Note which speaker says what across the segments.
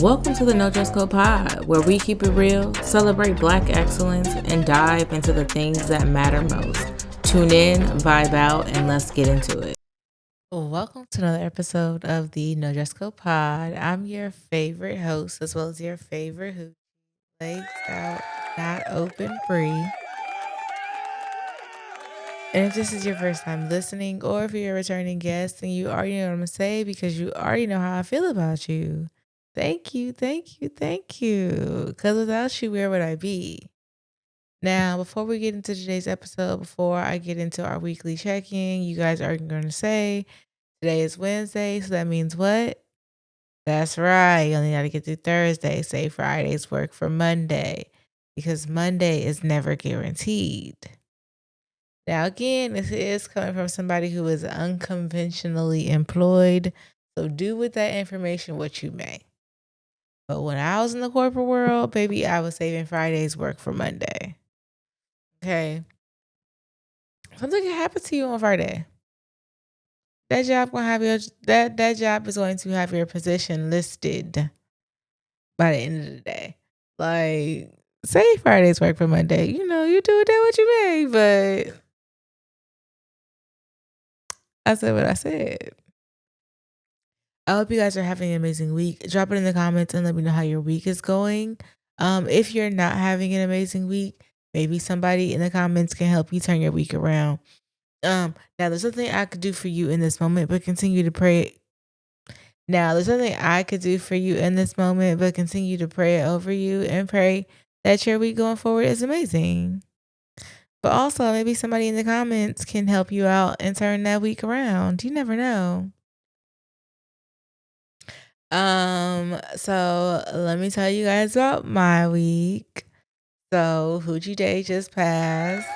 Speaker 1: Welcome to the No Dress Code Pod, where we keep it real, celebrate Black excellence, and dive into the things that matter most. Tune in, vibe out, and let's get into it. Welcome to another episode of the No Dress Code Pod. I'm your favorite host, as well as your favorite Hoochie. Legs out, not open, free. And if this is your first time listening, or if you're a returning guest, then you already know what I'm going to say because you already know how I feel about you. Thank you, thank you, thank you. Because without you, where would I be? Now, before we get into today's episode, before I get into our weekly check-in, you guys are going to say, today is Wednesday, so that means what? That's right. You only got to get through Thursday. Say Friday's work for Monday, because Monday is never guaranteed. Now, again, this is coming from somebody who is unconventionally employed, so do with that information what you may. But when I was in the corporate world, baby, I was saving Friday's work for Monday. Okay. Something can happen to you on Friday. That job gonna have that job is going to have your position listed by the end of the day. Like, save Friday's work for Monday. You know, you do with that what you may, but I said what I said. I hope you guys are having an amazing week. Drop it in the comments and let me know how your week is going. If you're not having an amazing week, maybe somebody in the comments can help you turn your week around. Now there's something I could do for you in this moment, but continue to pray. Now there's something I could do for you in this moment, but continue to pray over you and pray that your week going forward is amazing. But also maybe somebody in the comments can help you out and turn that week around. You never know. So let me tell you guys about my week. So Hoochie Day just passed.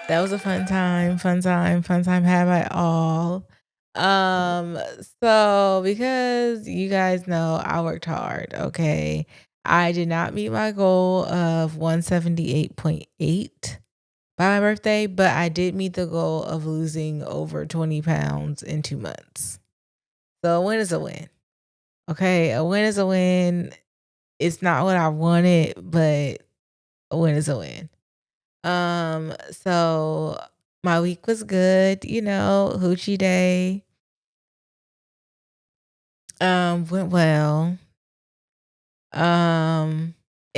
Speaker 1: That was a fun time had by all. So because you guys know I worked hard, okay? I did not meet my goal of 178.8 by my birthday, but I did meet the goal of losing over 20 pounds in 2 months. So a win is a win. Okay, a win is a win. It's not what I wanted, but a win is a win. So my week was good, Hoochie Day. Went well.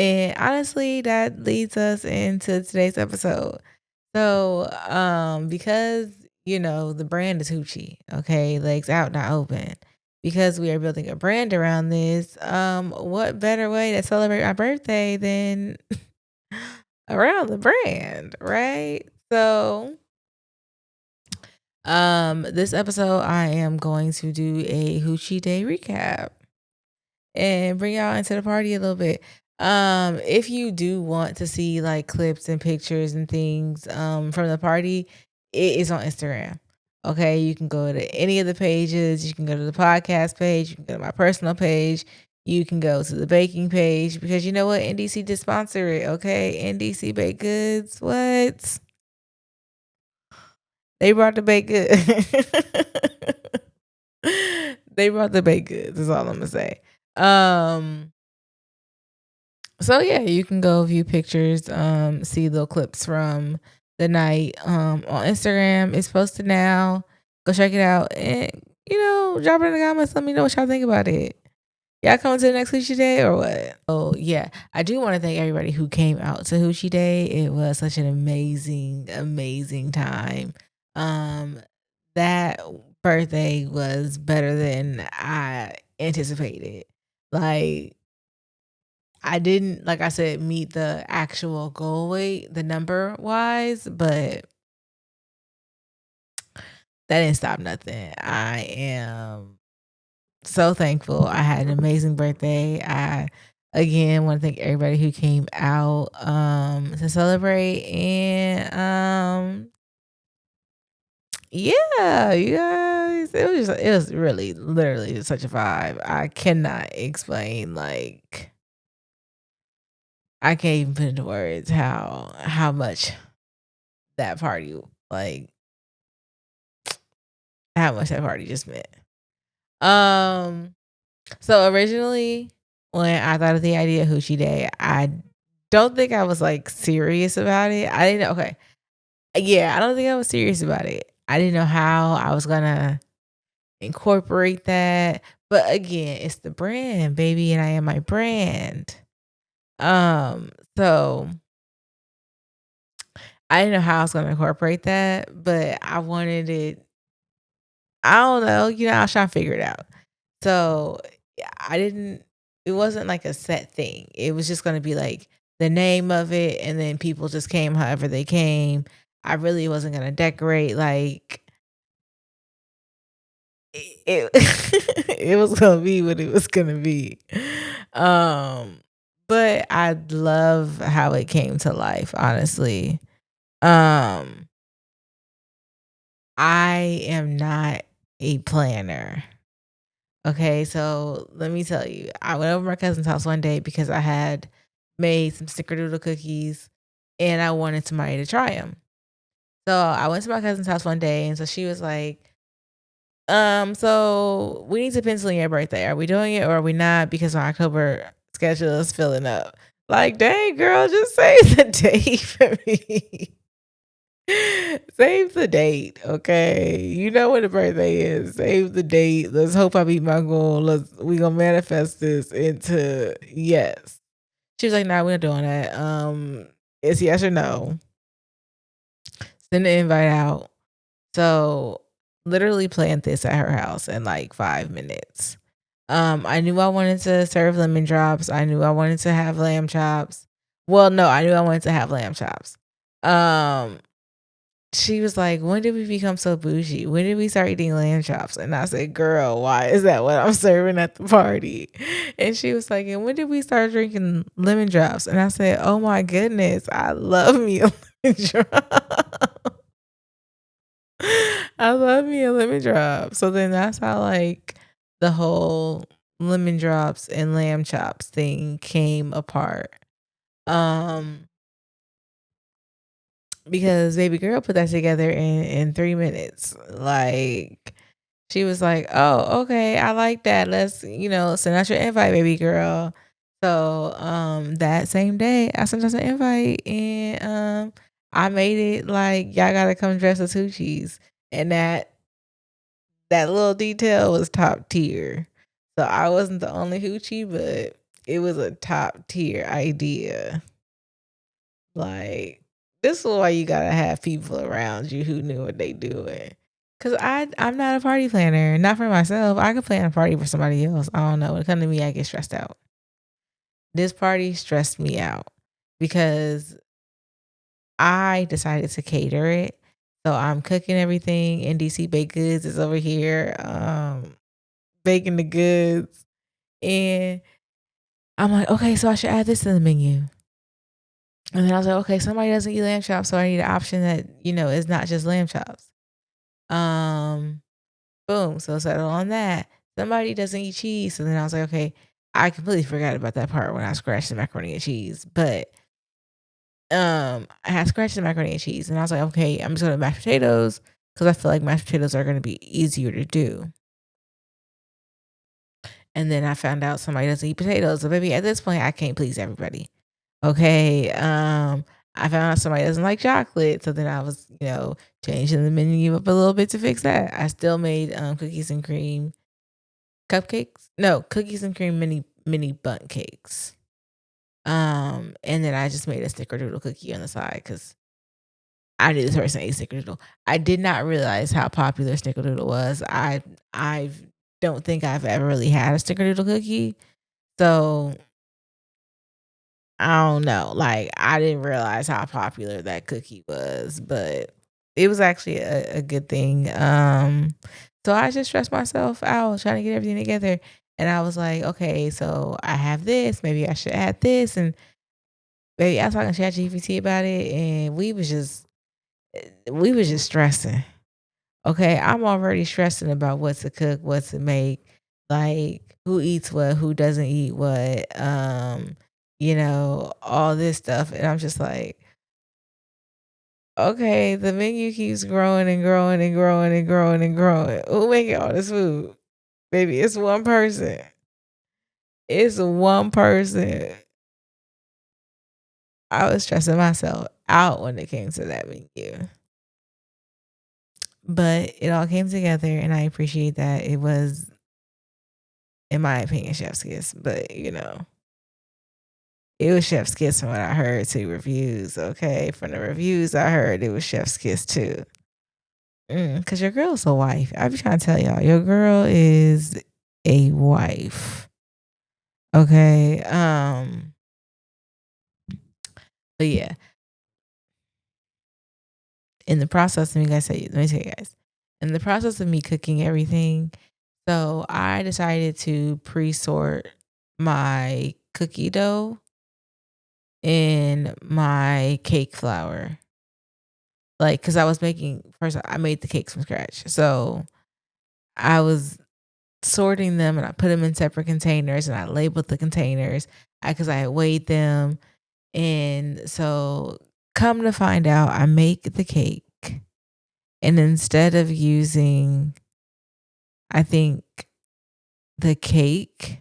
Speaker 1: And honestly, that leads us into today's episode. So, because the brand is Hoochie, okay, legs out, not open. Because we are building a brand around this, what better way to celebrate my birthday than around the brand, right? So, this episode I am going to do a Hoochie Day recap and bring y'all into the party a little bit. If you do want to see like clips and pictures and things from the party, it is on Instagram. Okay, you can go to any of the pages. You can go to the podcast page. You can go to my personal page. You can go to the baking page because you know what? NDC did sponsor it. Okay, NDC Baked Goods. What? They brought the baked goods. They brought the baked goods. Is all I'm gonna say. So yeah, you can go view pictures, see little clips from the night on Instagram. It's posted now. Go check it out and drop it in the comments. Let me know what y'all think about it. Y'all coming to the next Hoochie Day or what? Oh yeah, I do want to thank everybody who came out to Hoochie Day. It was such an amazing, amazing time. That birthday was better than I anticipated. Like, I didn't, like I said, meet the actual goal weight, the number wise, but that didn't stop nothing. I am so thankful. I had an amazing birthday. I again want to thank everybody who came out to celebrate and yeah, you guys, it was really literally such a vibe. I cannot explain, like, I can't even put into words how much that party, like, how much that party just meant. Um, so originally, when I thought of the idea of Hoochie Day, I don't think I was like serious about it. I didn't know. Okay, yeah, I don't think I was serious about it. I didn't know how I was gonna incorporate that. But again, it's the brand, baby, and I am my brand. So I didn't know how I was gonna incorporate that, but I wanted it. I don't know, I was trying to figure it out. So yeah, I didn't. It wasn't like a set thing. It was just gonna be like the name of it, and then people just came however they came. I really wasn't gonna decorate like it. It was gonna be what it was gonna be. Um, but I love how it came to life. Honestly, um, I am not a planner. Okay, so let me tell you, I went over to my cousin's house one day because I had made some snickerdoodle cookies and I wanted somebody to try them. So I went to my cousin's house one day and so she was like, so we need to pencil in your birthday. Are we doing it or are we not? Because my October schedule is filling up. Like, dang girl, just save the date for me. Save the date, okay? You know what a birthday is. Save the date. Let's hope I meet my goal. We gonna manifest this into yes. She was like, "Nah, we're not doing that. It's yes or no. Send the invite out." So literally planned this at her house in like 5 minutes. I knew I wanted to serve lemon drops. I knew I wanted to have lamb chops. Well, no, I knew I wanted to have lamb chops. Um, She was like, "When did we become so bougie? When did we start eating lamb chops?" And I said, "Girl, why is that what I'm serving at the party?" And she was like, "And when did we start drinking lemon drops?" And I said, "Oh my goodness, I love me a lemon drop. I love me a lemon drop." So then that's how like the whole lemon drops and lamb chops thing came apart. Um because baby girl put that together in 3 minutes. Like she was like, "Oh, okay, I like that. Let's, send out your invite, baby girl." So, that same day, I sent out an invite, and I made it like y'all gotta come dress as Hoochies, and that little detail was top tier. So I wasn't the only Hoochie, but it was a top tier idea. Like, this is why you gotta have people around you who knew what they doing. Cause I'm not a party planner, not for myself. I could plan a party for somebody else. I don't know. When it comes to me, I get stressed out. This party stressed me out because I decided to cater it. So I'm cooking everything. NDC Baked Goods is over here, baking the goods. And I'm like, okay, so I should add this to the menu. And then I was like, okay, somebody doesn't eat lamb chops, so I need an option that, is not just lamb chops. Um, Boom. So settle on that. Somebody doesn't eat cheese. So then I was like, okay, I completely forgot about that part when I scratched the macaroni and cheese. But I had scratched the macaroni and cheese and I was like, okay, I'm just gonna mashed potatoes because I feel like mashed potatoes are gonna be easier to do. And then I found out somebody doesn't eat potatoes. So baby, at this point I can't please everybody. Okay. I found out somebody doesn't like chocolate. So then I was, changing the menu up a little bit to fix that. I still made cookies and cream cupcakes. No, cookies and cream mini bundt cakes. And then I just made a snickerdoodle cookie on the side because I knew this person ate snickerdoodle. I did not realize how popular snickerdoodle was. I don't think I've ever really had a snickerdoodle cookie. So I don't know. Like I didn't realize how popular that cookie was, but it was actually a good thing. So I just stressed myself out trying to get everything together. And I was like, okay, so I have this. Maybe I should add this. And baby, I was talking to ChatGPT about it, and we was just stressing. Okay, I'm already stressing about what to cook, what to make, like who eats what, who doesn't eat what, all this stuff. And I'm just like, okay, the menu keeps growing and growing and growing and growing and growing. Who making all this food? Baby, it's one person. It's one person. I was stressing myself out when it came to that menu. But it all came together and I appreciate that. It was, in my opinion, chef's kiss. But it was chef's kiss from what I heard to reviews, okay? From the reviews I heard it was chef's kiss too. Cause your girl's a wife. I be trying to tell y'all, your girl is a wife. Okay. But yeah, in the process, let me tell you guys. In the process of me cooking everything, so I decided to pre-sort my cookie dough and my cake flour. Like, cause I was making first, I made the cakes from scratch. So I was sorting them and I put them in separate containers and I labeled the containers because I had weighed them. And so come to find out, I make the cake and instead of using, I think, the cake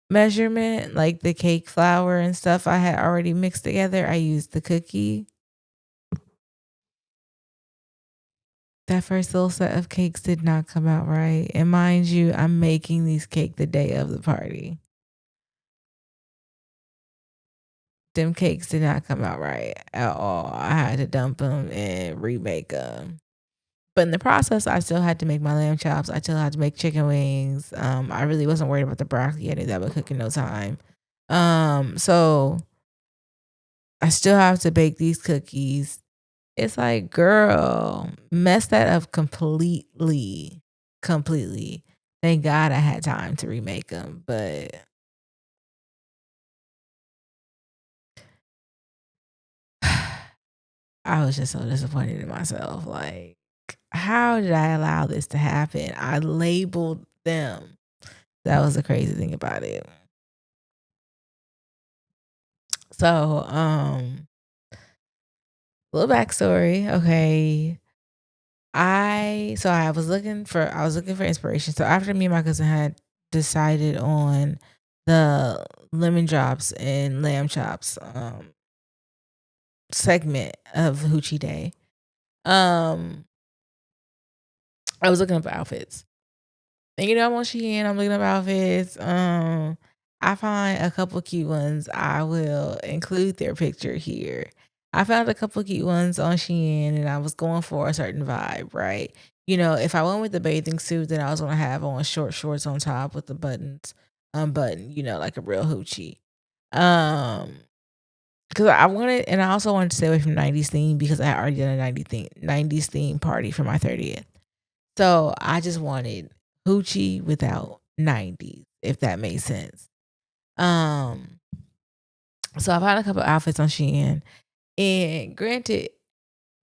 Speaker 1: measurement, like the cake flour and stuff I had already mixed together, I used the cookie. That first little set of cakes did not come out right. And mind you, I'm making these cake the day of the party. Them cakes did not come out right at all. I had to dump them and remake them. But in the process, I still had to make my lamb chops. I still had to make chicken wings. I really wasn't worried about the broccoli. I knew that would cook in no time. So I still have to bake these cookies. It's like, girl, mess that up completely. Completely. Thank God I had time to remake them. But I was just so disappointed in myself. Like, how did I allow this to happen? I labeled them. That was the crazy thing about it. So, little backstory. Okay. I was looking for inspiration. So after me and my cousin had decided on the lemon drops and lamb chops segment of Hoochie Day, um, I was looking up outfits. And I'm on Shein, I'm looking up outfits. I find a couple cute ones. I will include their picture here. I found a couple cute ones on Shein and I was going for a certain vibe, right? If I went with the bathing suit, then I was gonna have on short shorts on top with the buttons unbuttoned, like a real hoochie. Um, because I also wanted to stay away from 90s theme because I had already done a 90s theme party for my 30th. So I just wanted Hoochie without 90s, if that makes sense. Um, so I found a couple outfits on Shein, and granted,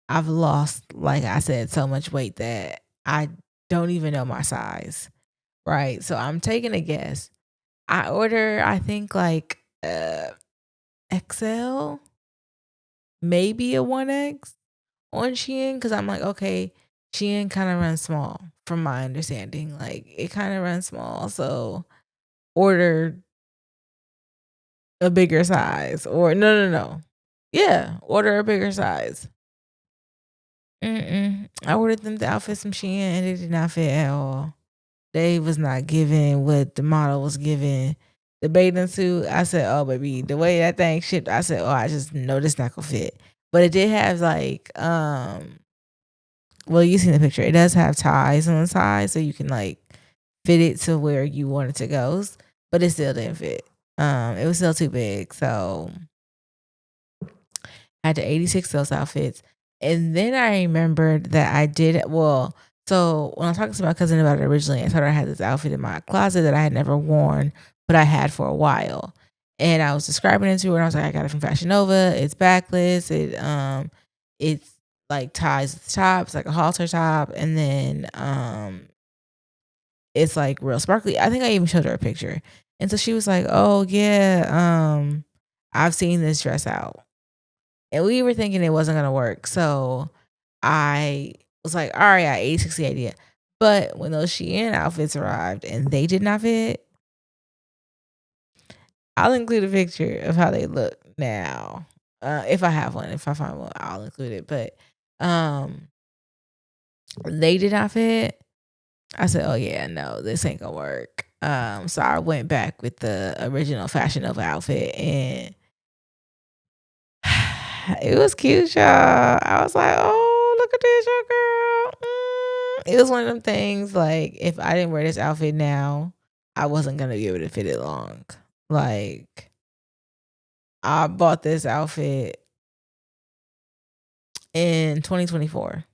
Speaker 1: I've lost, like I said, so much weight that I don't even know my size, right? So I'm taking a guess. I order, I think like XL, maybe a 1X on Shein because I'm like, okay, Shein kind of runs small from my understanding. Like it kind of runs small, so order a bigger size or no. Yeah, order a bigger size. I ordered them the outfits from Shein and it did not fit at all. They was not giving what the model was giving. The bathing suit, I said, oh baby, the way that thing shipped, I said, oh, I just know this not gonna fit. But it did have like, well, you seen the picture. It does have ties on the side, so you can like fit it to where you want it to go. But it still didn't fit. It was still too big, so I had to 86 those outfits. And then I remembered that I did well. So when I was talking to my cousin about it originally, I told her I had this outfit in my closet that I had never worn, but I had for a while. And I was describing it to her, and I was like, I got it from Fashion Nova. It's backless. It's like ties at the top. It's like a halter top, and then it's like real sparkly. I think I even showed her a picture, and so she was like, "Oh yeah, I've seen this dress out." And we were thinking it wasn't gonna work. So I was like, all right, I 86 the idea. But when those Shein outfits arrived and they did not fit, I'll include a picture of how they look now. If I have one, if I find one, I'll include it. But um, they did not fit. I said, "Oh yeah, no, this ain't gonna work." So I went back with the original Fashion Nova outfit, and it was cute, y'all. I was like, "Oh, look at this, your girl." It was one of them things. Like, if I didn't wear this outfit now, I wasn't gonna be able to fit it long. Like, I bought this outfit in 2024.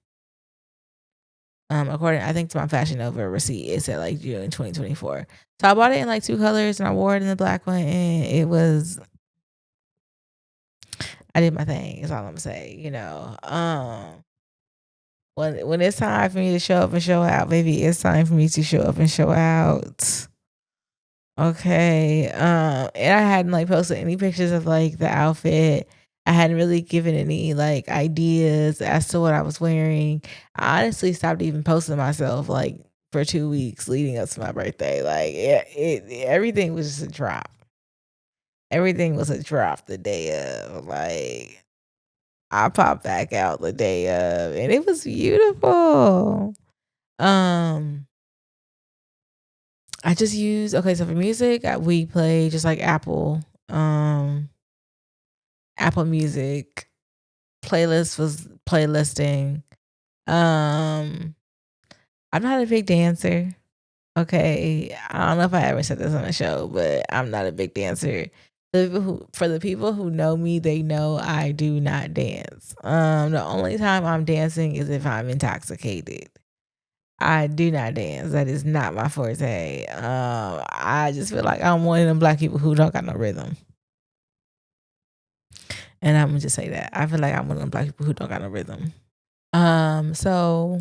Speaker 1: According, I think, to my Fashion Nova receipt, it said like June 2024. So I bought it in like two colors, and I wore it in the black one, and I did my thing. Is all I'm gonna say. When it's time for me to show up and show out, baby, it's time for me to show up and show out. Okay. And I hadn't like posted any pictures of like the outfit. I hadn't really given any like ideas as to what I was wearing. I honestly stopped even posting myself like for 2 weeks leading up to my birthday. Like everything was just a drop. Everything was a drop the day of. Like I popped back out the day of, and it was beautiful. Um, I just use okay. So for music, we play just like Apple Music. Playlist was playlisting. Um, I'm not a big dancer. Okay, I don't know if I ever said this on the show, but I'm not a big dancer. For the people who know me, they know I do not dance. The only time I'm dancing is if I'm intoxicated. I do not dance. That is not my forte. I just feel like I'm one of them black people who don't got no rhythm. And I'm gonna just say that. I feel like I'm one of them black people who don't got no rhythm. So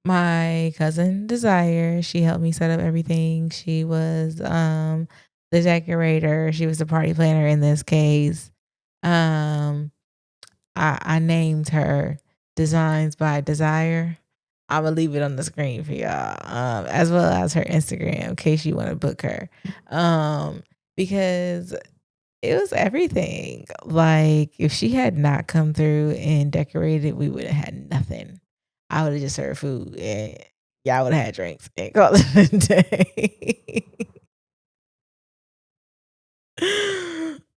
Speaker 1: my cousin Desire, she helped me set up everything. She was the decorator. She was the party planner in this case. Um I named her Designs by Desire. I'm gonna leave it on the screen for y'all, as well as her Instagram in case you want to book her, because it was everything. Like if she had not come through and decorated, we would have had nothing. I would have just served food and y'all would have had drinks and called it a day.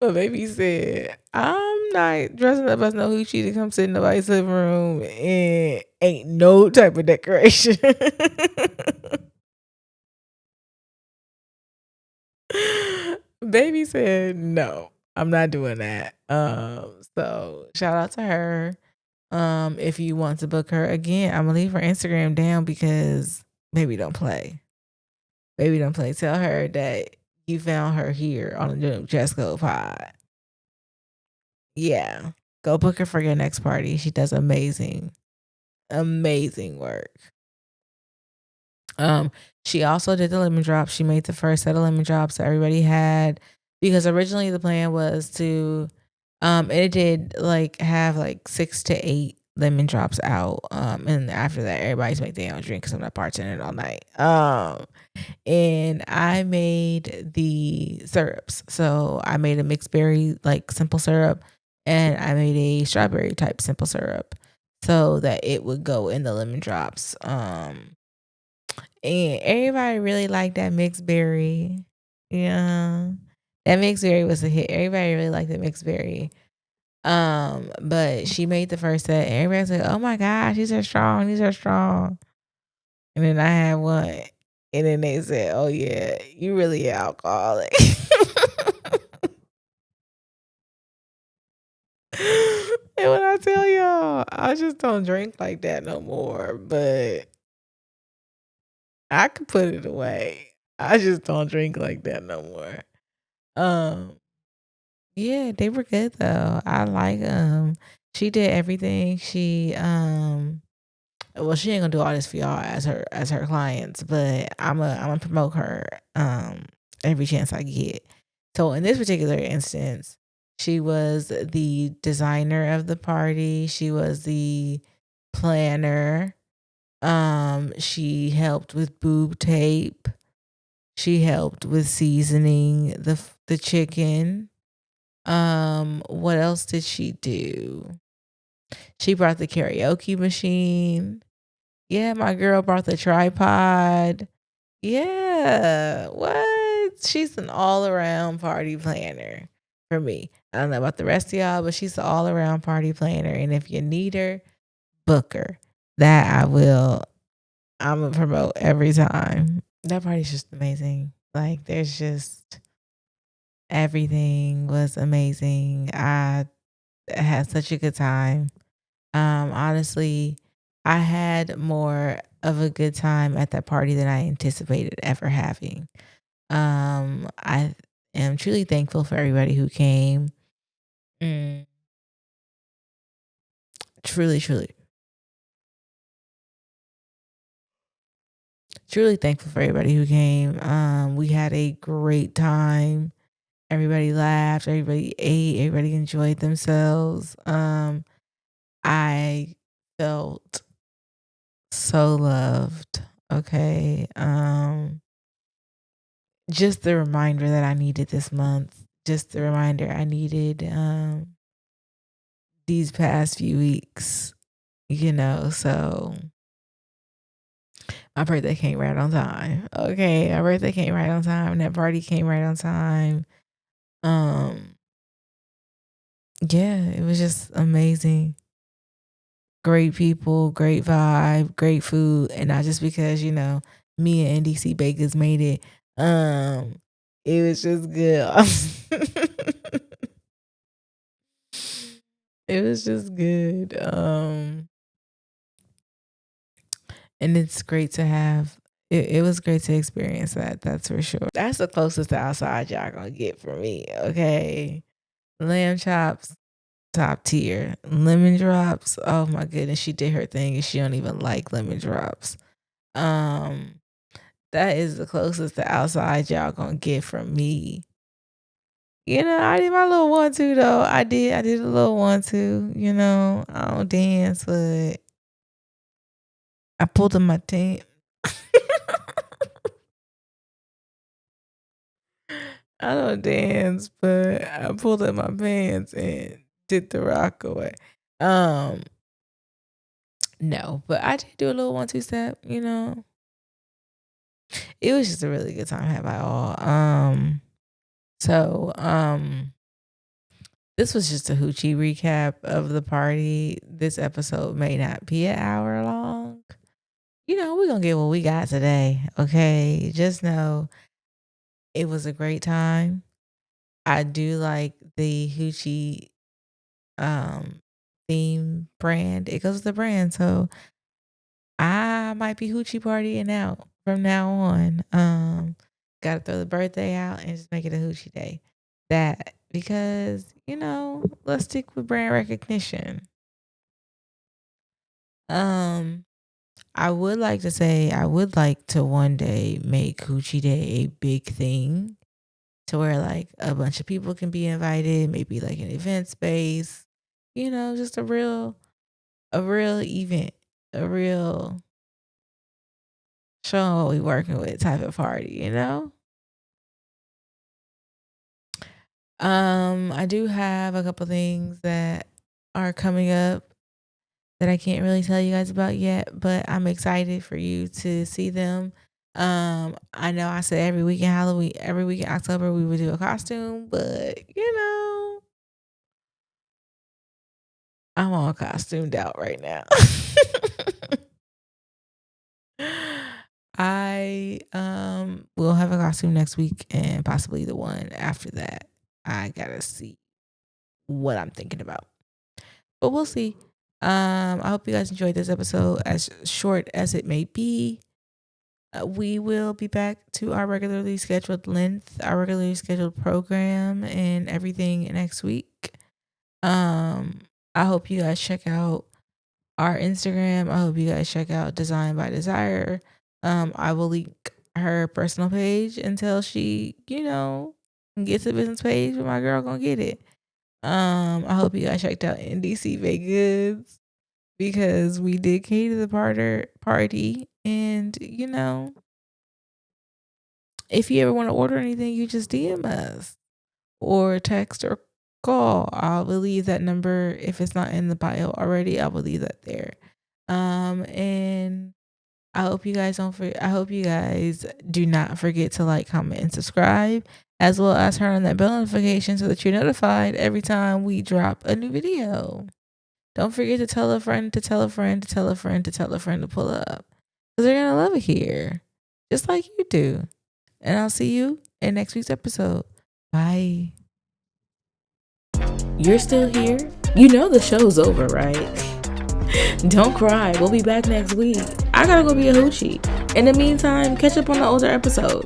Speaker 1: But baby said, I'm not dressing up as no hoochie to come sit in nobody's living room and ain't no type of decoration. Baby said, no, I'm not doing that. So shout out to her. If you want to book her again, I'm gonna leave her Instagram down because baby don't play. Baby don't play. Tell her that you found her here on the Jesco pod. Yeah. Go book her for your next party. She does amazing work. Um, she also did the lemon drop. She made the first set of lemon drops that everybody had because originally the plan was to it did like have like 6 to 8 lemon drops out. And after that everybody's make their own drink because I'm not bartending all night. And I made the syrups. So I made a mixed berry like simple syrup and I made a strawberry type simple syrup so that it would go in the lemon drops. And everybody really liked that mixed berry. Yeah. That mixed berry was a hit. Everybody really liked the mixed berry. But she made the first set and everybody's like, oh my gosh, these are strong, these are strong. And then I had one. And then they said, oh yeah, you really an alcoholic. And when I tell y'all, I just don't drink like that no more. But I could put it away. I just don't drink like that no more. Um, yeah, they were good though. I like she did everything. She ain't gonna do all this for y'all as her clients, but I'm gonna promote her every chance I get. So in this particular instance, she was the designer of the party. She was the planner. She helped with boob tape. She helped with seasoning the chicken. What else did she do? She brought the karaoke machine. Yeah, my girl brought the tripod. Yeah, what? She's an all around party planner for me. I don't know about the rest of y'all, but she's an all around party planner. And if you need her, book her. That I will. I'm gonna promote every time. That party's just amazing. Like, there's just everything was amazing. I had such a good time. Honestly, I had more of a good time at that party than I anticipated ever having. I am truly thankful for everybody who came. Mm, truly, truly, truly thankful for everybody who came. We had a great time. Everybody laughed, everybody ate, everybody enjoyed themselves. I felt so loved. Okay. Just the reminder that I needed this month. Just the reminder I needed these past few weeks, so my birthday came right on time. Okay. My birthday came right on time. And that party came right on time. Um, yeah, it was just amazing. Great people, great vibe, great food. And not just because, me and NDC Bakers made it. It was just good. It was just good. And it's great to have it was great to experience that, that's for sure. That's the closest to outside y'all gonna get from me, okay? Lamb chops, top tier. Lemon drops, oh my goodness, she did her thing and she don't even like lemon drops. Um, that is the closest to outside y'all gonna get from me. I did my little 1-2 though. I did a little 1-2, I don't dance, but I pulled in my tent. I don't dance, but I pulled up my pants and did the rock away. Um, no, but I did do a little 1-2 step. It was just a really good time had by all. So this was just a Hoochie recap of the party. This episode may not be an hour long. We're gonna get what we got today. Okay. Just know it was a great time. I do like the Hoochie theme brand. It goes with the brand. So I might be Hoochie partying out from now on. Gotta throw the birthday out and just make it a Hoochie day. That because, let's stick with brand recognition. Um, I would like to say I would like to one day make Hoochie Day a big thing to where like a bunch of people can be invited, maybe like an event space, just a real event, a real showing what we working with type of party. I do have a couple things that are coming up that I can't really tell you guys about yet, but I'm excited for you to see them. I know I said every week in Halloween, every week in October we would do a costume, but I'm all costumed out right now. I will have a costume next week and possibly the one after that. I gotta see what I'm thinking about. But we'll see. I hope you guys enjoyed this episode, as short as it may be. We will be back to our regularly scheduled length, our regularly scheduled program, and everything next week. Um, I hope you guys check out our Instagram. I hope you guys check out Design by Desire. I will link her personal page until she, gets a business page, but my girl gonna get it. I hope you guys checked out NDC Vegas. because we did cater the party. And, if you ever want to order anything, you just DM us or text or call. I will leave that number. If it's not in the bio already, I will leave that there. And I hope you guys I hope you guys do not forget to like, comment, and subscribe, as well as turn on that bell notification so that you're notified every time we drop a new video. Don't forget to tell a friend to tell a friend to tell a friend to tell a friend to pull up, because they're gonna love it here, just like you do. And I'll see you in next week's episode. Bye. You're still here? You know the show's over, right? Don't cry. We'll be back next week. I gotta go be a hoochie. In the meantime, catch up on the older episodes.